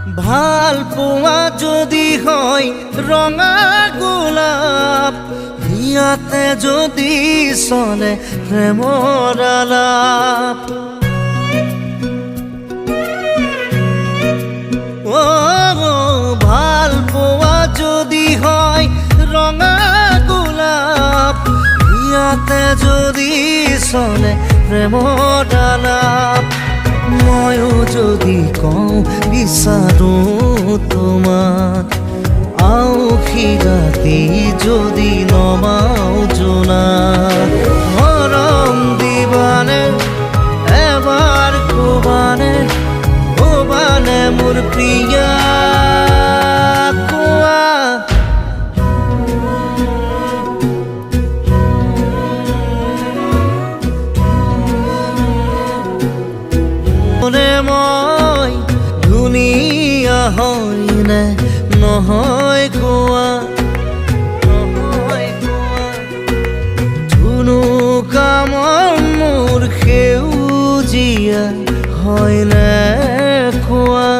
ভাল পোৱা যদি হয় ৰঙা গোলাপ, ইয়াতে যদি চলে প্ৰেমৰ আলাপ। ভাল পোৱা যদি হয় ৰঙা গোলাপ, ইয়াতে যদি চলে প্ৰেমৰ আলাপ। ময়ো যদি কওঁ বিচাৰো তোমাক, আউসী ৰাতি যদি নমাও জোনাক। মৰম দিবানে এবাৰ ক'বানে, ক'বানে মোৰ প্ৰিয়া কোৱা। মই ধুনীয়া হয়নে নহয় কোৱা, ধুনুকা মন মোৰ সেউজীয়া হয়নে কোৱা।